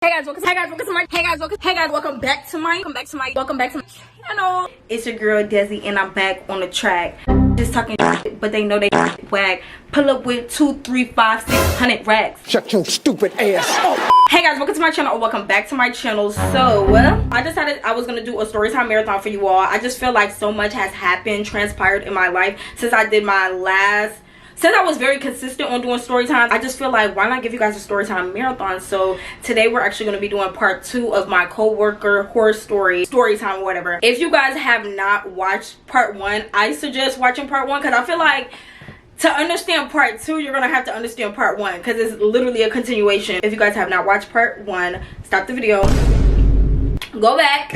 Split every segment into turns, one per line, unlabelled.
Welcome back to my channel. It's your girl Desi, and I'm back on the track. Just talking shit, but they know they whack. Pull up with 2, 3, 5, 600 racks.
Shut your stupid ass up.
Hey guys, welcome to my channel, or welcome back to my channel. So I decided I was gonna do a story time marathon for you all. I just feel like so much has transpired in my life since I did my last. Since I was very consistent on doing story time, I just feel like, why not give you guys a story time marathon? So today we're actually going to be doing part 2 of my CoWorker horror story time or whatever. If you guys have not watched part 1, I suggest watching part 1, because I feel like to understand part 2, you're going to have to understand part 1, because it's literally a continuation. If you guys have not watched part 1, stop the video, go back,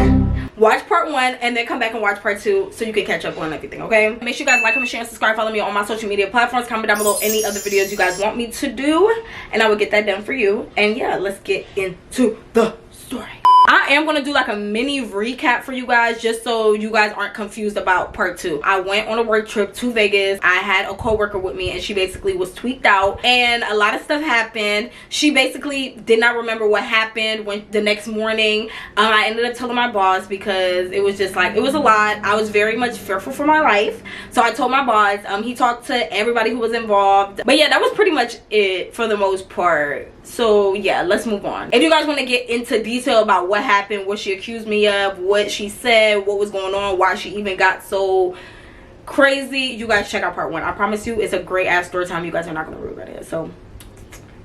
watch part 1, and then come back and watch part 2 so you can catch up on everything, okay? Make sure you guys like, comment, share, and subscribe. Follow me on my social media platforms. Comment down below any other videos you guys want me to do, and I will get that done for you. And yeah, let's get into the story. I am going to do like a mini recap for you guys, just so you guys aren't confused about part 2. I went on a work trip to Vegas. I had a coworker with me, and she basically was tweaked out, and a lot of stuff happened. She basically did not remember what happened when the next morning. I ended up telling my boss, because it was just like, it was a lot. I was very much fearful for my life, so I told my boss. He talked to everybody who was involved, but yeah, that was pretty much it for the most part. So yeah, let's move on. If you guys want to get into detail about what happened, what she accused me of, what she said, what was going on, why she even got so crazy, you guys check out part 1. I promise you, it's a great ass story time. You guys are not going to regret it, so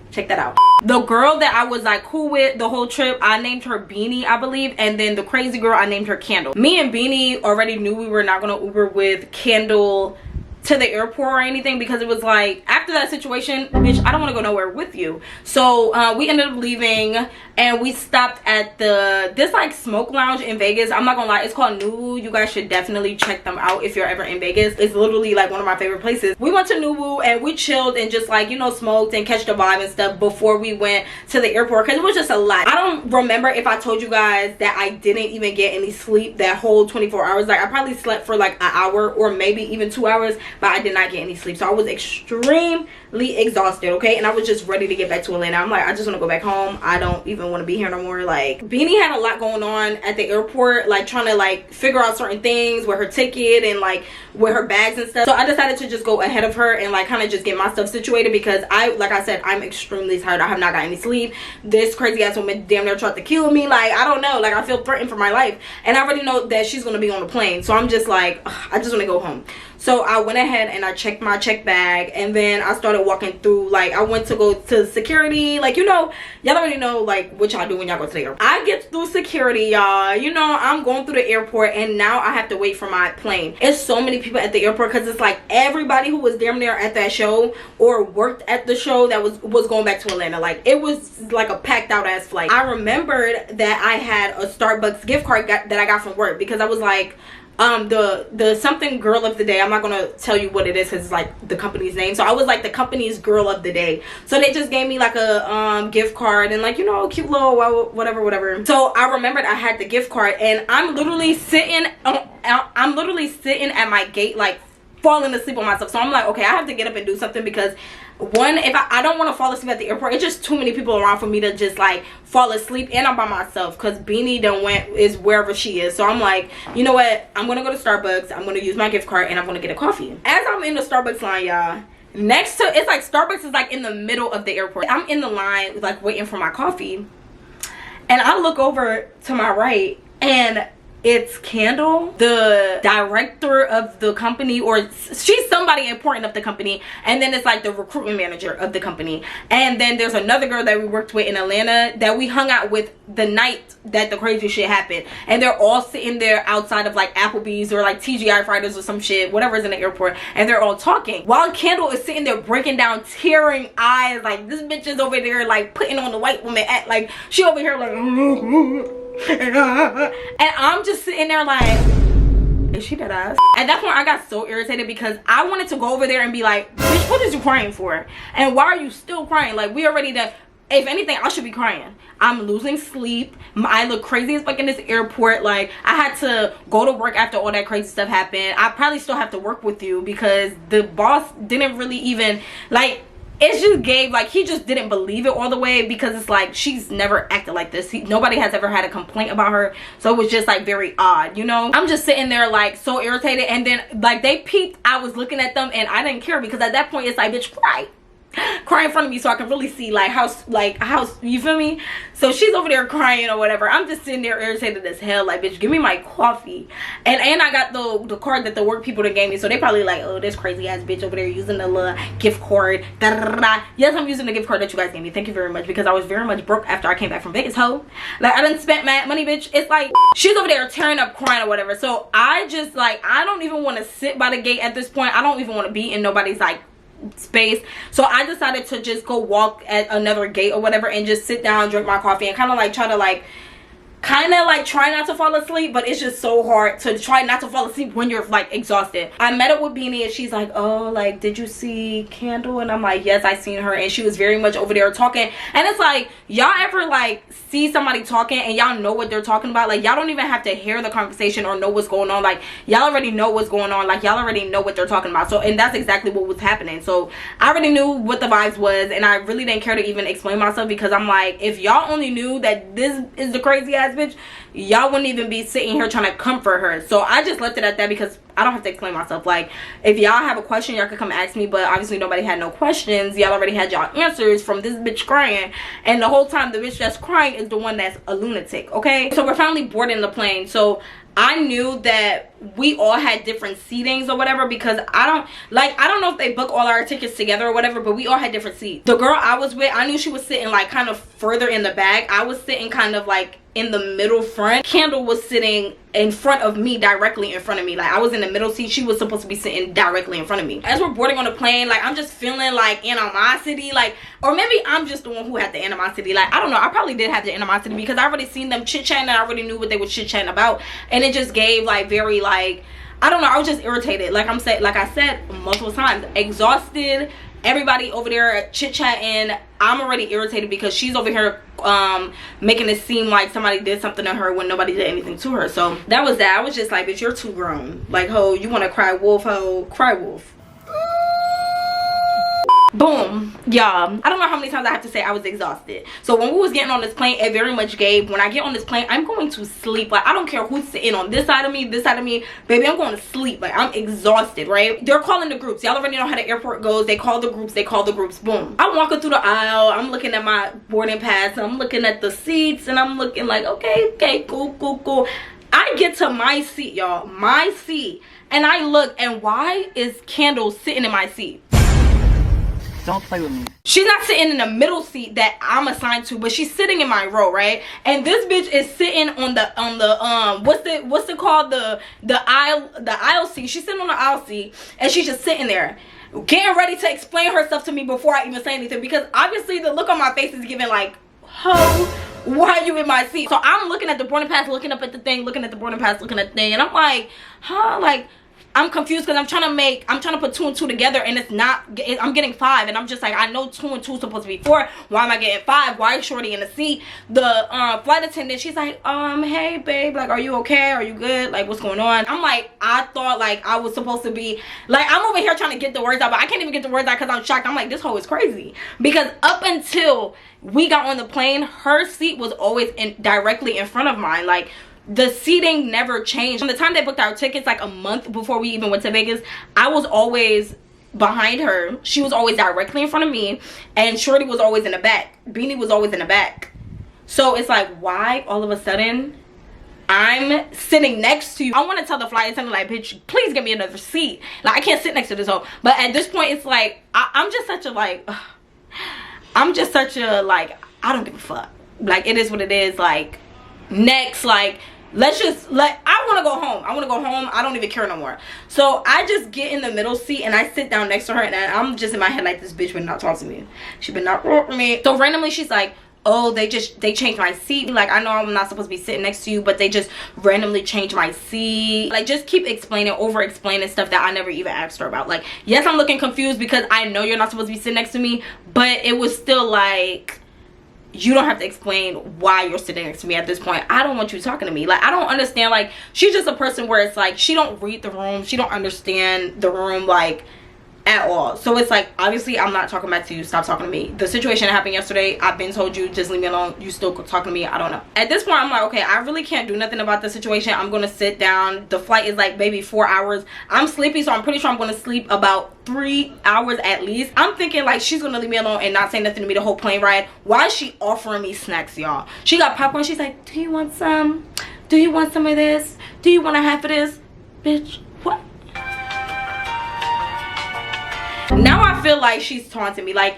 check that out. The girl that I was like cool with the whole trip, I named her Beanie, I believe, and then the crazy girl, I named her Candle. Me and Beanie already knew we were not going to Uber with Candle to the airport or anything, because it was like, after that situation, bitch, I don't want to go nowhere with you. So we ended up leaving, and we stopped at this like smoke lounge in Vegas. I'm not gonna lie, it's called Nuwu. You guys should definitely check them out if you're ever in Vegas. It's literally like one of my favorite places. We went to Nuwu, and we chilled and just like, you know, smoked and catch the vibe and stuff before we went to the airport, because it was just a lot. I don't remember if I told you guys that I didn't even get any sleep that whole 24 hours. Like, I probably slept for like an hour or maybe even 2 hours, but I did not get any sleep. So I was extremely exhausted, okay? And I was just ready to get back to Atlanta. I'm like, I just want to go back home. I don't even want to be here no more. Like, Beanie had a lot going on at the airport, like trying to like figure out certain things with her ticket and like with her bags and stuff. So I decided to just go ahead of her and like kind of just get my stuff situated, because like I said, I'm extremely tired. I have not got any sleep. This crazy ass woman damn near tried to kill me. Like, I don't know, like I feel threatened for my life, and I already know that she's gonna be on the plane. So I'm just like, ugh, I just want to go home. So I went ahead and I checked my check bag, and then I started walking through. Like, I went to go to security. Like, you know, y'all already know like what y'all do when y'all go to the airport. I get through security, y'all. You know, I'm going through the airport, and now I have to wait for my plane. It's so many people at the airport, because it's like everybody who was damn near at that show or worked at the show that was going back to Atlanta. Like, it was like a packed out ass flight. I remembered that I had a Starbucks gift card that I got from work, because I was like, the something girl of the day. I'm not gonna tell you what it is, because it's like the company's name. So I was like the company's girl of the day. So they just gave me like a gift card, and like, you know, cute little whatever. So I remembered I had the gift card, and I'm literally sitting at my gate, like falling asleep on myself. So I'm like, okay, I have to get up and do something, because one, if I don't want to fall asleep at the airport. It's just too many people around for me to just like fall asleep, and I'm by myself, because Beanie is wherever she is. So I'm like, you know what, I'm gonna go to Starbucks, I'm gonna use my gift card, and I'm gonna get a coffee. As I'm in the Starbucks line, y'all, next to, it's like Starbucks is like in the middle of the airport. I'm in the line like waiting for my coffee, and I look over to my right, and it's Candle, the director of the company, or she's somebody important of the company, and then it's like the recruitment manager of the company. And then there's another girl that we worked with in Atlanta that we hung out with the night that the crazy shit happened, and they're all sitting there outside of like Applebee's or like TGI Fridays or some shit, whatever's in the airport, and they're all talking while Candle is sitting there breaking down, tearing eyes, like this bitch is over there like putting on the white woman act, like she over here like and I'm just sitting there like, is she dead ass? At that point I got so irritated, because I wanted to go over there and be like, bitch, what is you crying for? And why are you still crying? Like, we already done. If anything, I should be crying. I'm losing sleep. I look crazy as fuck in this airport. Like, I had to go to work after all that crazy stuff happened. I probably still have to work with you, because the boss didn't really even like, it just gave, like, he just didn't believe it all the way, because it's like, she's never acted like this. Nobody has ever had a complaint about her, so it was just like very odd, you know. I'm just sitting there like so irritated, and then like they peeped, I was looking at them, and I didn't care, because at that point it's like, bitch, cry in front of me so I can really see like how you feel me. So she's over there crying or whatever. I'm just sitting there irritated as hell, like, bitch, give me my coffee. And I got the card that the work people that gave me, so they probably like, oh, this crazy ass bitch over there using the little gift card. Da, da, da, da. Yes, I'm using the gift card that you guys gave me. Thank you very much, because I was very much broke after I came back from Vegas, ho. Like, I done spent mad money, bitch. It's like she's over there tearing up, crying or whatever. So I just like, I don't even want to sit by the gate at this point. I don't even want to be in nobody's like space. So I decided to just go walk at another gate or whatever, and just sit down, drink my coffee, and kind of like try to like try not to fall asleep. But it's just so hard to try not to fall asleep when you're like exhausted. I met up with Beanie, and she's like, oh, like, did you see Candle? And I'm like, yes, I seen her. And she was very much over there talking. And it's like, y'all ever like see somebody talking and y'all know what they're talking about? Like, y'all don't even have to hear the conversation or know what's going on. Like, y'all already know what's going on. Like, y'all already know what they're talking about. So, and that's exactly what was happening. So I already knew what the vibes was, and I really didn't care to even explain myself, because I'm like, if y'all only knew that this is the crazy ass bitch, y'all wouldn't even be sitting here trying to comfort her. So I just left it at that, because I don't have to explain myself. Like, if y'all have a question, y'all could come ask me, but obviously nobody had no questions. Y'all already had y'all answers from this bitch crying, and the whole time the bitch that's crying is the one that's a lunatic, okay? So we're finally boarding the plane. So I knew that we all had different seatings or whatever, because I don't know if they book all our tickets together or whatever, but we all had different seats. The girl I was with, I knew she was sitting like kind of further in the back. I was sitting kind of like in the middle front. Candle was sitting in front of me, directly in front of me. Like, I was in the middle seat, she was supposed to be sitting directly in front of me. As we're boarding on the plane, like, I'm just feeling like animosity, like, or maybe I'm just the one who had the animosity. Like, I don't know, I probably did have the animosity, because I already seen them chit-chatting, and I already knew what they were chit-chatting about, and it just gave like very like, I don't know, I was just irritated. Like I said multiple times, exhausted, everybody over there chit-chatting. I'm already irritated because she's over here making it seem like somebody did something to her when nobody did anything to her. So that was that. I was just like, bitch, you're too grown. Like, ho, you want to cry wolf, ho, cry wolf. Boom, y'all. I don't know how many times I have to say I was exhausted. So when we was getting on this plane, it very much gave. When I get on this plane, I'm going to sleep. Like, I don't care who's sitting on this side of me, baby, I'm going to sleep. Like, I'm exhausted, right? They're calling the groups. Y'all already know how the airport goes. They call the groups. Boom, I'm walking through the aisle, I'm looking at my boarding pass, I'm looking at the seats, and I'm looking like, okay, cool. I get to my seat, y'all, my seat, and I look, and why is Candle sitting in my seat?
Don't play with me.
She's not sitting in the middle seat that I'm assigned to, but she's sitting in my row, right? And this bitch is sitting on the what's it called, the aisle seat. She's sitting on the aisle seat, and she's just sitting there getting ready to explain herself to me before I even say anything, because obviously the look on my face is giving like, ho, why are you in my seat? So I'm looking at the boarding pass, looking up at the thing, looking at the boarding pass, looking at the thing, and I'm like, huh, like, I'm confused, because I'm trying to put 2 and 2 together, and it's not, I'm getting 5, and I'm just like, I know 2 and 2 is supposed to be 4. Why am I getting 5? Why is Shorty in the seat? The flight attendant, she's like, hey babe, like, are you okay? Are you good? Like, what's going on? I'm like, I thought like I was supposed to be, like, I'm over here trying to get the words out, but I can't even get the words out because I'm shocked. I'm like, this hoe is crazy, because up until we got on the plane, her seat was always directly in front of mine. Like, the seating never changed. From the time they booked our tickets, like a month before we even went to Vegas, I was always behind her. She was always directly in front of me, and Shorty was always in the back. Beanie was always in the back. So it's like, why all of a sudden I'm sitting next to you? I want to tell the flight attendant, like, bitch, please give me another seat. Like, I can't sit next to this hoe. But at this point, it's like, I'm just such a like, I don't give a fuck. Like, it is what it is. Like, next, like, I want to go home. I don't even care no more. So I just get in the middle seat, and I sit down next to her, and I'm just in my head like, this bitch better not talk to me. She better not talk to me. So randomly she's like, oh, they changed my seat. Like, I know I'm not supposed to be sitting next to you, but they just randomly changed my seat. Like, just keep over explaining stuff that I never even asked her about. Like, yes, I'm looking confused because I know you're not supposed to be sitting next to me, but it was still like, you don't have to explain why you're sitting next to me at this point. I don't want you talking to me. Like, I don't understand. Like, she's just a person where it's like, she don't read the room, she don't understand the room. Like, at all. So it's like, obviously I'm not talking back to you. Stop talking to me. The situation that happened yesterday, I've been told you, just leave me alone. You still talking to me? I don't know. At this point I'm like, okay, I really can't do nothing about the situation. I'm gonna sit down. The flight is like maybe 4 hours. I'm sleepy, so I'm pretty sure I'm gonna sleep about 3 hours at least. I'm thinking like she's gonna leave me alone and not say nothing to me the whole plane ride. Why is she offering me snacks, y'all? She got popcorn. She's like, do you want some? Do you want some of this? Do you want a half of this? Bitch, what? Now I feel like she's taunting me. Like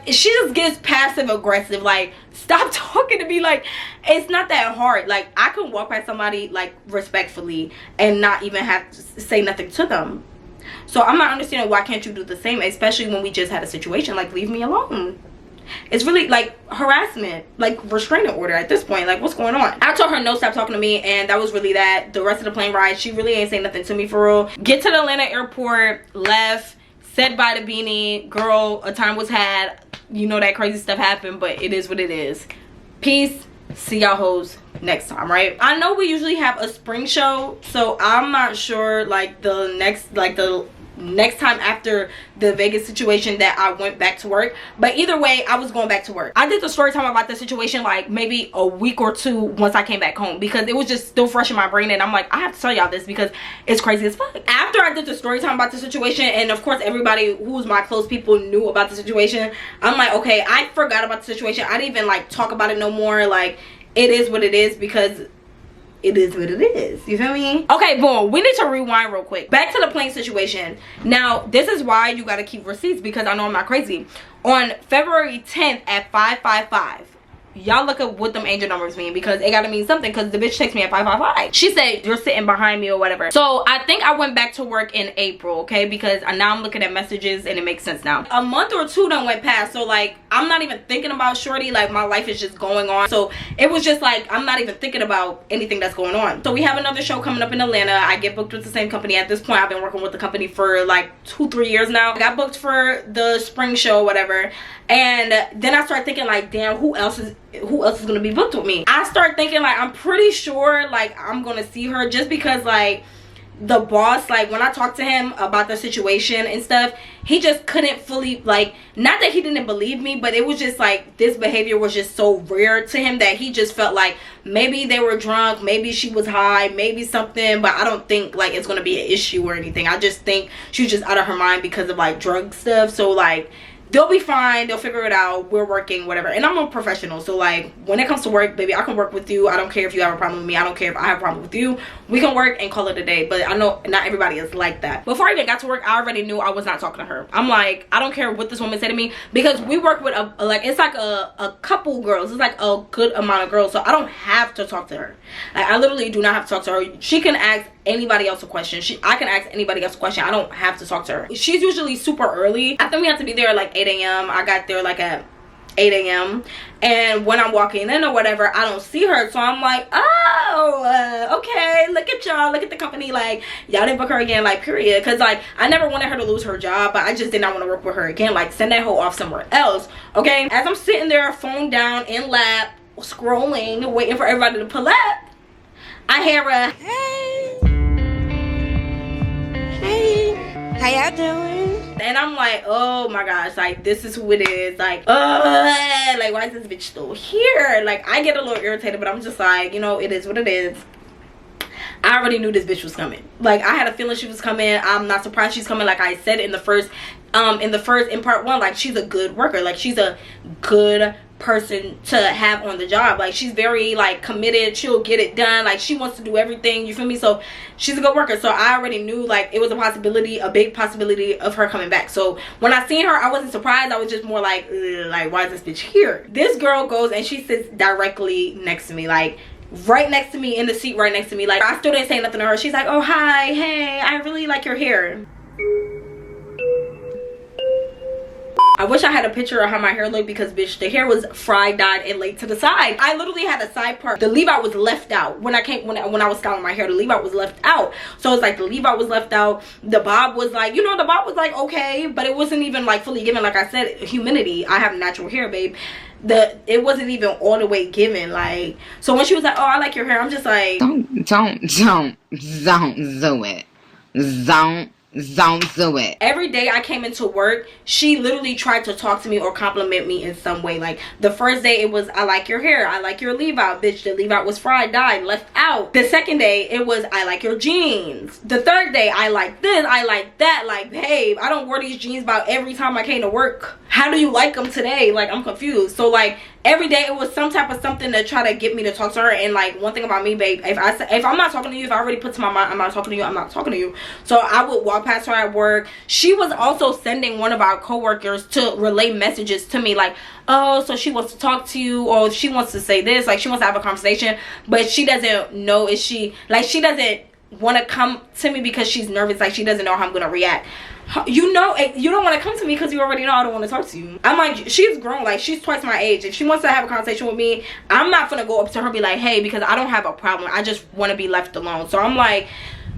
she just gets passive aggressive. Like, stop talking to me. Like, it's not that hard. Like, I can walk past somebody like respectfully and not even have to say nothing to them. So I'm not understanding why can't you do the same, especially when we just had a situation. Like, leave me alone. It's really like harassment, like restraining order at this point. Like, what's going on? I told her no, stop talking to me, and that was really that. The rest of the plane ride, she really ain't saying nothing to me for real. Get to the Atlanta airport, left, said bye to Beanie. Girl, a time was had. You know that crazy stuff happened, but it is what it is. Peace. See y'all hoes next time, right? I know we usually have a spring show, so I'm not sure like the next time after the Vegas situation that I went back to work. But either way, I was going back to work. I did the story time about the situation like maybe a week or two once I came back home, because it was just still fresh in my brain, and I'm like, I have to tell y'all this because it's crazy as fuck. After I did the story time about the situation, and of course everybody who's my close people knew about the situation, I'm like, okay, I forgot about the situation. I didn't even like talk about it no more. Like, it is what it is, because it is what it is. You feel me? Okay, boom. We need to rewind real quick. Back to the plane situation. Now, this is why you gotta keep receipts, because I know I'm not crazy. On February 10th at 5:55, y'all look up what them angel numbers mean, because it gotta mean something, because the bitch texted me at 5:55. She said, you're sitting behind me or whatever. So I think I went back to work in April, okay, because now I'm looking at messages and it makes sense now. A month or two done went past, so like I'm not even thinking about shorty. Like, my life is just going on, so it was just like I'm not even thinking about anything that's going on. So we have another show coming up in Atlanta. I get booked with the same company. At this point I've been working with the company for like 2-3 years now. I got booked for the spring show, whatever, and then I started thinking like, damn, who else is gonna be booked with me? I start thinking like, I'm pretty sure like I'm gonna see her, just because like the boss, like when I talked to him about the situation and stuff, he just couldn't fully, like, not that he didn't believe me, but it was just like this behavior was just so rare to him that he just felt like maybe they were drunk, maybe she was high, maybe something, but I don't think like it's gonna be an issue or anything. I just think she was just out of her mind because of like drug stuff. So like, they'll be fine, they'll figure it out, we're working, whatever. And I'm a professional, so like when it comes to work, baby, I can work with you. I don't care if you have a problem with me, I don't care if I have a problem with you. We can work and call it a day. But I know not everybody is like that. Before I even got to work, I already knew I was not talking to her. I'm like, I don't care what this woman said to me, because we work with it's like a couple girls. It's like a good amount of girls, so I don't have to talk to her. Like, I literally do not have to talk to her. She can ask anybody else a question. I can ask anybody else a question. I don't have to talk to her. She's usually super early. I think we have to be there at like 8 a.m. I got there like at 8 a.m. and when I'm walking in or whatever, I don't see her. So I'm like, oh, okay, look at y'all, look at the company, like y'all didn't book her again, like, period. Because like I never wanted her to lose her job, but I just did not want to work with her again. Like, send that hoe off somewhere else. Okay, as I'm sitting there, phone down in lap, scrolling, waiting for everybody to pull up, I hear a hey, how y'all doing? And I'm like, oh my gosh, like this is who it is. Like, like why is this bitch still here? Like, I get a little irritated, but I'm just like, you know, it is what it is. I already knew this bitch was coming. Like, I had a feeling she was coming. I'm not surprised she's coming. Like I said in part one, like, she's a good worker. Like, she's a good person to have on the job. Like, she's very like committed. She'll get it done. Like, she wants to do everything, you feel me? So she's a good worker. So I already knew like it was a possibility, a big possibility of her coming back. So when I seen her, I wasn't surprised. I was just more like why is this bitch here? This girl goes and she sits directly next to me, like right next to me, in the seat right next to me. Like, I still didn't say nothing to her. She's like, oh hi, hey, I really like your hair. I wish I had a picture of how my hair looked, because bitch, the hair was fried, dyed, and laid to the side. I literally had a side part. The leave out was left out. When I was styling my hair, the leave out was left out. So it's like the leave out was left out. The bob was like, you know, the bob was like okay, but it wasn't even like fully given. Like I said, humidity. I have natural hair, babe. It wasn't even all the way given. Like, so when she was like, oh, I like your hair, I'm just like, don't do it. Don't
Don't do it.
Every day I came into work, she literally tried to talk to me or compliment me in some way. Like the first day it was, I like your hair, I like your leave out. Bitch, the leave out was fried, dyed, left out. The second day it was, I like your jeans. The third day, I like this, I like that. Like, babe, I don't wear these jeans about every time I came to work. How do you like them today? Like, I'm confused. So like every day it was some type of something to try to get me to talk to her. And like one thing about me, babe, if I'm not talking to you, if I already put to my mind I'm not talking to you, I'm not talking to you. So I would walk past her at work. She was also sending one of our coworkers to relay messages to me like, oh, so she wants to talk to you, or she wants to say this, like she wants to have a conversation, but she doesn't know if she, like, she doesn't want to come to me because she's nervous, like she doesn't know how I'm gonna react. You know, you don't want to come to me because you already know I don't want to talk to you. I'm like, she's grown, like she's twice my age. If she wants to have a conversation with me, I'm not gonna go up to her and be like, hey, because I don't have a problem, I just want to be left alone. So I'm like,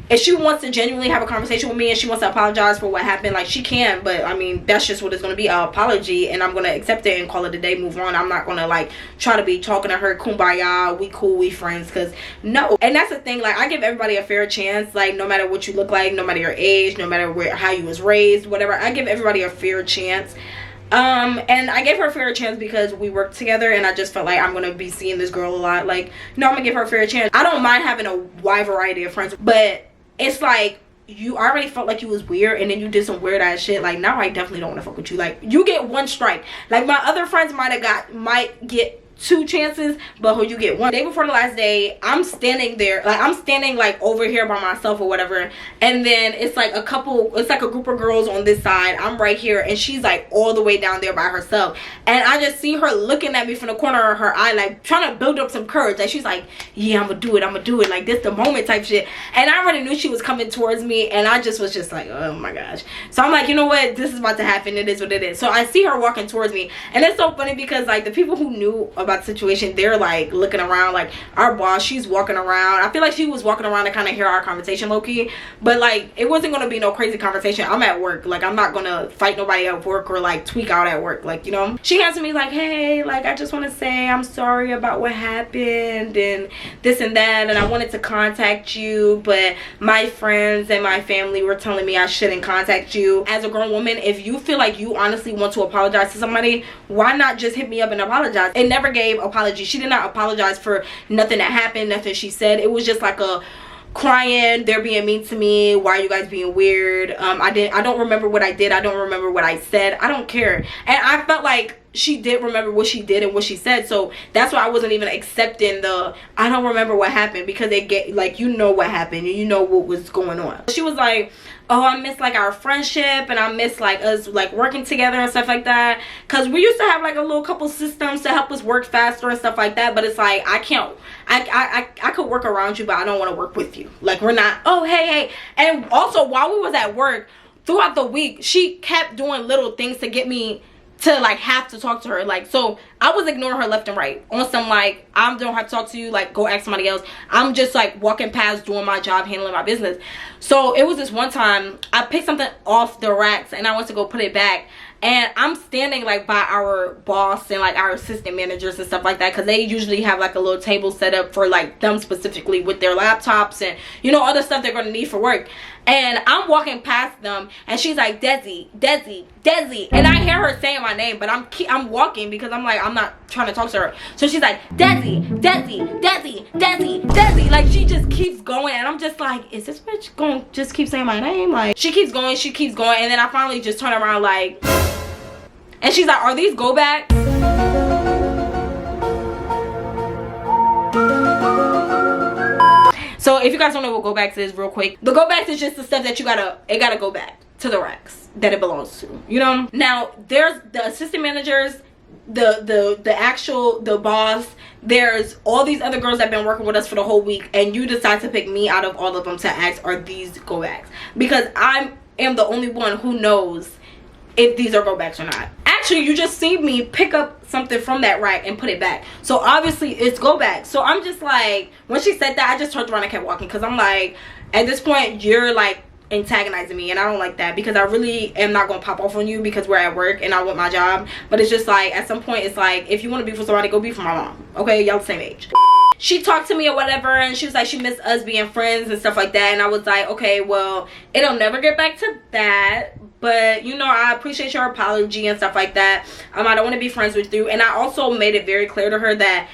if she wants to genuinely have a conversation with me and she wants to apologize for what happened, like she can, but I mean that's just what it's going to be, an apology, and I'm going to accept it and call it a day, move on. I'm not going to like try to be talking to her kumbaya, we cool, we friends, because no. And that's the thing, like I give everybody a fair chance, like no matter what you look like, no matter your age, no matter how you was raised, whatever, I give everybody a fair chance. And I gave her a fair chance because we worked together, and I just felt like I'm gonna be seeing this girl a lot. Like, no, I'm gonna give her a fair chance. I don't mind having a wide variety of friends, but it's like you already felt like you was weird and then you did some weird ass shit. Like now I definitely don't want to fuck with you. Like you get one strike. Like my other friends might get 2 chances, but you get one. Day before the last day, I'm standing there, like I'm standing like over here by myself or whatever, and then it's like a group of girls on this side, I'm right here, and she's like all the way down there by herself, and I just see her looking at me from the corner of her eye, like trying to build up some courage. Like she's like, yeah, I'm gonna do it, like this the moment type shit. And I already knew she was coming towards me, and I just was just like, oh my gosh. So I'm like, you know what, this is about to happen, it is what it is. So I see her walking towards me, and it's so funny because like the people who knew about the situation, they're like looking around, like our boss, she's walking around. I feel like she was walking around to kind of hear our conversation low-key, but like it wasn't gonna be no crazy conversation. I'm at work, like I'm not gonna fight nobody at work or like tweak out at work, like, you know. She comes to me like, hey, like I just want to say I'm sorry about what happened and this and that, and I wanted to contact you, but my friends and my family were telling me I shouldn't contact you. As a grown woman, if you feel like you honestly want to apologize to somebody, why not just hit me up and apologize? It never gave apology. She did not apologize for nothing that happened, nothing she said. It was just like a crying, they're being mean to me, why are you guys being weird? I don't remember what I did, I don't remember what I said, I don't care. And I felt like she did remember what she did and what she said, so that's why I wasn't even accepting the I don't remember what happened, because they get like, you know what happened and you know what was going on. She was like, oh, I miss like our friendship, and I miss like us like working together and stuff like that, because we used to have like a little couple systems to help us work faster and stuff like that, but it's like I can't, I could work around you, but I don't want to work with you. Like we're not, oh hey. And also while we was at work throughout the week, she kept doing little things to get me to like have to talk to her. Like, so I was ignoring her left and right on some like, I don't have to talk to you, like go ask somebody else. I'm just like walking past doing my job, handling my business. So it was this one time I picked something off the racks and I went to go put it back, and I'm standing like by our boss and like our assistant managers and stuff like that, because they usually have like a little table set up for like them specifically with their laptops and, you know, other stuff they're going to need for work. And I'm walking past them and she's like, Desi, Desi, Desi, and I hear her saying my name, but I'm walking because I'm like, I'm not trying to talk to her. So she's like, Desi, Desi, Desi, Desi, Desi, like she just keeps going, and I'm just like, is this bitch going to just keep saying my name? Like she keeps going, and then I finally just turn around like, and she's like, are these go backs? So if you guys don't know what go backs is, real quick, the go backs is just the stuff that it gotta go back to the racks that it belongs to, you know. Now there's the assistant managers, the boss, there's all these other girls that have been working with us for the whole week, and you decide to pick me out of all of them to ask, are these go backs? Because I am the only one who knows if these are go backs or not. Actually, you just see me pick up something from that rack and put it back, so obviously it's go back. So I'm just like, when she said that, I just turned around and kept walking, because I'm like, at this point you're like antagonizing me, and I don't like that, because I really am not gonna pop off on you because we're at work and I want my job. But it's just like, at some point it's like, if you want to be for somebody, go be for my mom, okay? Y'all the same age. she talked to me or whatever, and she was like she missed us being friends and stuff like that. And I was like, okay, well, it'll never get back to that, but you know, I appreciate your apology and stuff like that. I don't want to be friends with you. And I also made it very clear to her that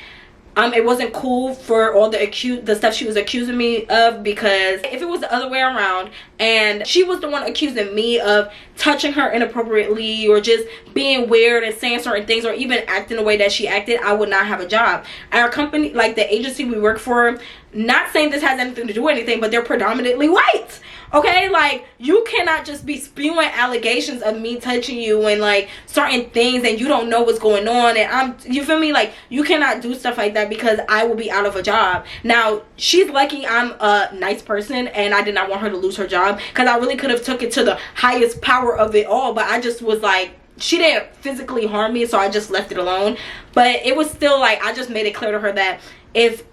it wasn't cool for all the stuff she was accusing me of, because if it was the other way around and she was the one accusing me of touching her inappropriately or just being weird and saying certain things or even acting the way that she acted, I would not have a job. Our company, like the agency we work for, not saying this has anything to do with anything, but they're predominantly white. Okay, like you cannot just be spewing allegations of me touching you and like certain things and you don't know what's going on, and you feel me, like you cannot do stuff like that because I will be out of a job. Now she's lucky I'm a nice person and I did not want her to lose her job, because I really could have took it to the highest power of it all, but I just was like, she didn't physically harm me, so I just left it alone. But it was still like, I just made it clear to her that if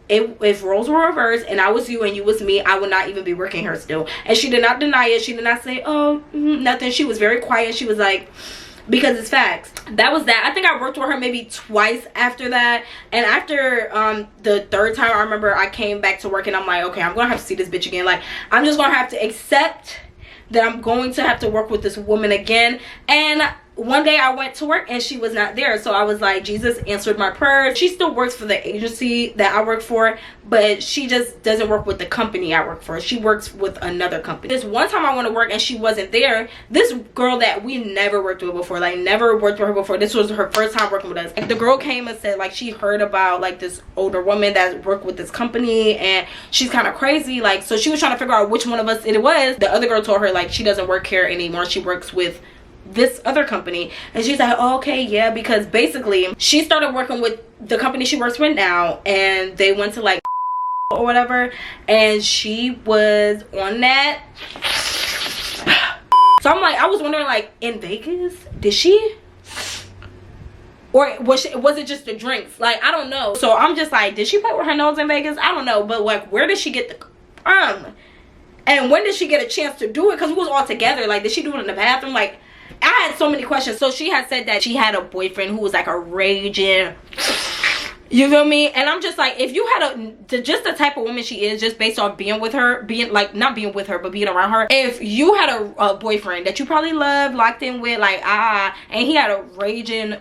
roles were reversed and I was you and you was me, I would not even be working here still. And she did not deny it. She did not say, oh, nothing. She was very quiet. She was like, because it's facts. That was that. I think I worked with her maybe twice after that. And after the third time, I remember I came back to work and I'm like, okay, I'm gonna have to see this bitch again. Like, I'm just gonna have to accept that I'm going to have to work with this woman again. And one day I went to work and she was not there, so I was like, Jesus answered my prayer. She still works for the agency that I work for, but she just doesn't work with the company I work for. She works with another company. This one time I went to work and she wasn't there. This girl that we never worked with before, like never worked with her before, this was her first time working with us. Like, the girl came and said like she heard about like this older woman that worked with this company and she's kind of crazy. Like, so she was trying to figure out which one of us it was. The other girl told her like she doesn't work here anymore. She works with this other company. And she's like, oh, okay, yeah, because basically she started working with the company she works with now, and they went to like or whatever, and she was on that. So I'm like, I was wondering, like, in Vegas, did she, or was it just the drinks? Like, I don't know. So I'm just like, did she play with her nose in Vegas? I don't know. But like, where did she get the and when did she get a chance to do it? Because we was all together. Like, did she do it in the bathroom? Like, I had so many questions. So she had said that she had a boyfriend who was like a raging, you feel me? And I'm just like, if you had just the type of woman she is, just based off being with her, being like, not being with her, but being around her, if you had a boyfriend that you probably loved, locked in with, like, and he had a raging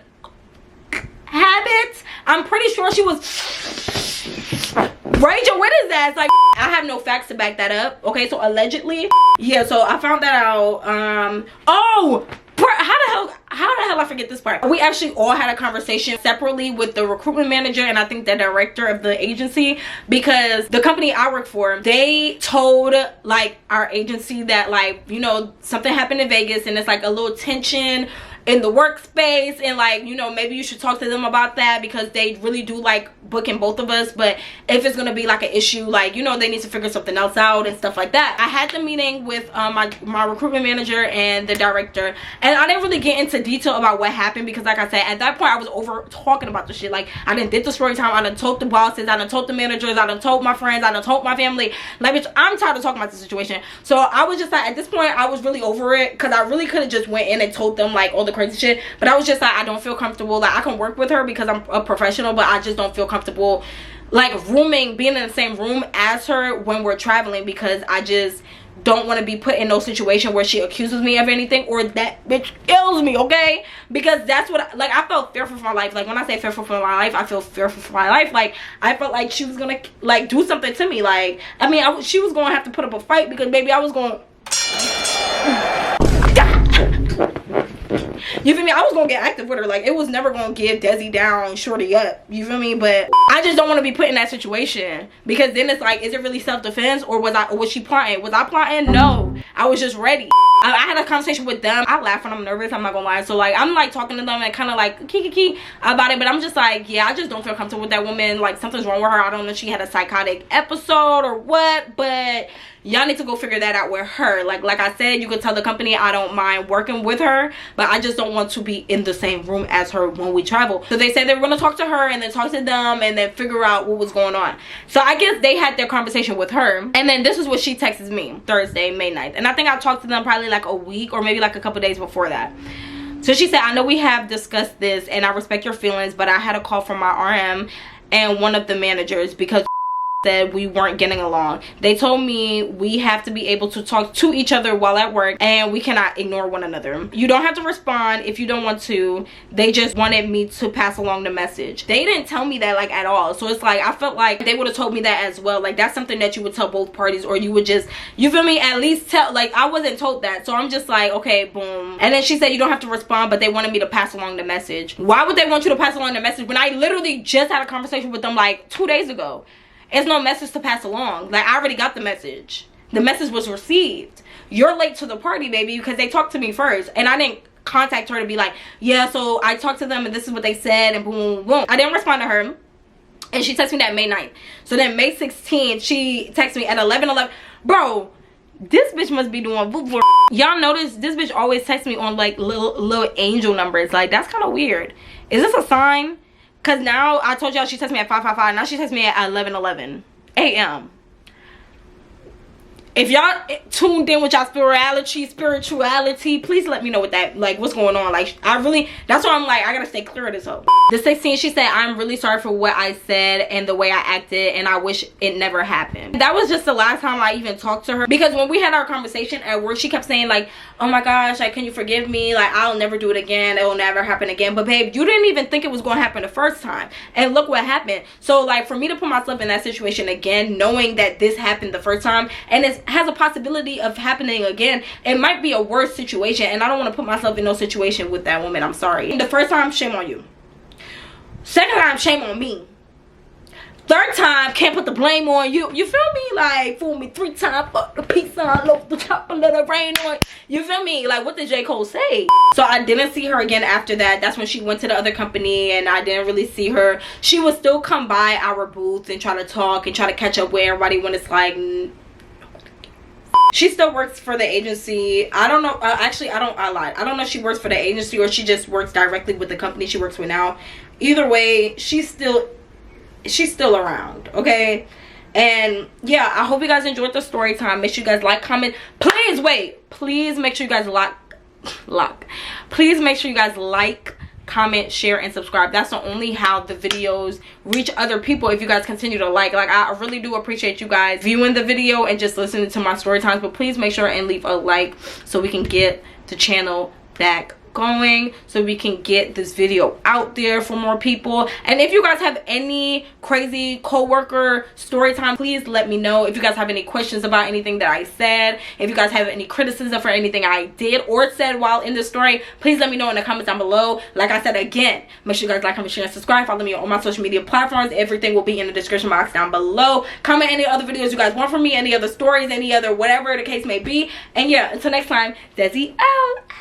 habit, I'm pretty sure she was raging with his ass. Like, I have no facts to back that up, okay? So allegedly, yeah. So I found that out. How the hell I forget this part? We actually all had a conversation separately with the recruitment manager and I think the director of the agency, because the company I work for, they told like our agency that, like, you know, something happened in Vegas and it's like a little tension in the workspace, and like, you know, maybe you should talk to them about that because they really do like booking both of us. But if it's gonna be like an issue, like, you know, they need to figure something else out and stuff like that. I had the meeting with my recruitment manager and the director, and I didn't really get into detail about what happened because, like I said, at that point I was over talking about the shit. Like, I done did the story time, I done told the bosses, I done told the managers, I done told my friends, I done told my family. Like, bitch, I'm tired of talking about the situation. So I was just like, at this point I was really over it, because I really could have just went in and told them like all the crazy shit, but I was just like, I don't feel comfortable. Like, I can work with her because I'm a professional, but I just don't feel comfortable like being in the same room as her when we're traveling, because I just don't want to be put in no situation where she accuses me of anything or that bitch kills me, okay? Because that's what I felt fearful for my life. Like, when I say fearful for my life, I feel fearful for my life. Like, I felt like she was gonna like do something to me. Like, I mean, she was gonna have to put up a fight because maybe I was gonna you feel me? I was gonna get active with her. Like, it was never gonna give Desi down, shorty up, you feel me? But I just don't want to be put in that situation, because then it's like, is it really self-defense, or was she plotting? Was I plotting? No, I was just ready. I had a conversation with them. I laugh when I'm nervous, I'm not gonna lie. So like, I'm like talking to them and kind of like kiki about it, but I'm just like, yeah, I just don't feel comfortable with that woman. Like, something's wrong with her. I don't know if she had a psychotic episode or what, but y'all need to go figure that out with her. Like I said, you could tell the company I don't mind working with her, but I just don't want to be in the same room as her when we travel. So they said they were going to talk to her and then talk to them and then figure out what was going on. So I guess they had their conversation with her, and then this is what she texts me Thursday, May 9th. And I think I talked to them probably like a week or maybe like a couple days before that. So she said, I know we have discussed this and I respect your feelings, but I had a call from my RM and one of the managers because said we weren't getting along. They told me we have to be able to talk to each other while at work and we cannot ignore one another. You don't have to respond if you don't want to. They just wanted me to pass along the message. They didn't tell me that like at all. So it's like I felt like they would have told me that as well. Like that's something that you would tell both parties, or you would just, you feel me, at least tell. Like I wasn't told that, so I'm just like, okay, boom. And then she said you don't have to respond, but they wanted me to pass along the message. Why would they want you to pass along the message when I literally just had a conversation with them like 2 days ago? It's no message to pass along. Like I already got the message. The message was received. You're late to the party, baby, because they talked to me first, and I didn't contact her to be like, yeah, so I talked to them and this is what they said, and boom, boom, boom. I didn't respond to her, and she texted me that May 9th. So then May 16th, she texted me at 11:11. Bro, this bitch must be doing boo. Y'all notice this bitch always texts me on like little angel numbers. Like that's kind of weird. Is this a sign? Because now I told y'all she texted me at 5:55. Now she texts me at 11:11 a.m. If y'all tuned in with y'all spirituality, please let me know what that, like, what's going on. Like, I really, that's why I'm like, I gotta stay clear of this hoe. The 16th, she said, I'm really sorry for what I said and the way I acted, and I wish it never happened. That was just the last time I even talked to her, because when we had our conversation at work, she kept saying like, oh my gosh, like, can you forgive me? Like, I'll never do it again. It will never happen again. But babe, you didn't even think it was going to happen the first time, and look what happened. So like, for me to put myself in that situation again, knowing that this happened the first time and it has a possibility of happening again, it might be a worse situation, and I don't want to put myself in no situation with that woman. I'm sorry. The first time, shame on you. Second time, shame on me. Third time, can't put the blame on you. You feel me? Like, fool me 3 times, fuck the pizza, loaf the top, and let it rain on. You feel me? Like, what did J. Cole say? So I didn't see her again after that. That's when she went to the other company, and I didn't really see her. She would still come by our booth and try to talk and try to catch up with everybody when it's like, she still works for the agency. I don't know. Actually, I lied. I don't know if she works for the agency or she just works directly with the company she works with now. Either way, she's still around, okay? And yeah, I hope you guys enjoyed the story time. Make sure you guys like, comment. Please wait. Please make sure you guys please make sure you guys like, comment, share, and subscribe. That's the only how the videos reach other people, if you guys continue to like I really do appreciate you guys viewing the video and just listening to my story times. But please make sure and leave a like so we can get the channel back going, so we can get this video out there for more people. And if you guys have any crazy co-worker story time, please let me know. If you guys have any questions about anything that I said, if you guys have any criticism for anything I did or said while in the story, please let me know in the comments down below. Like I said again, make sure you guys like, comment, share, and subscribe. Follow me on all my social media platforms. Everything will be in the description box down below. Comment any other videos you guys want from me, any other stories, any other whatever the case may be. And yeah, until next time, Desi out.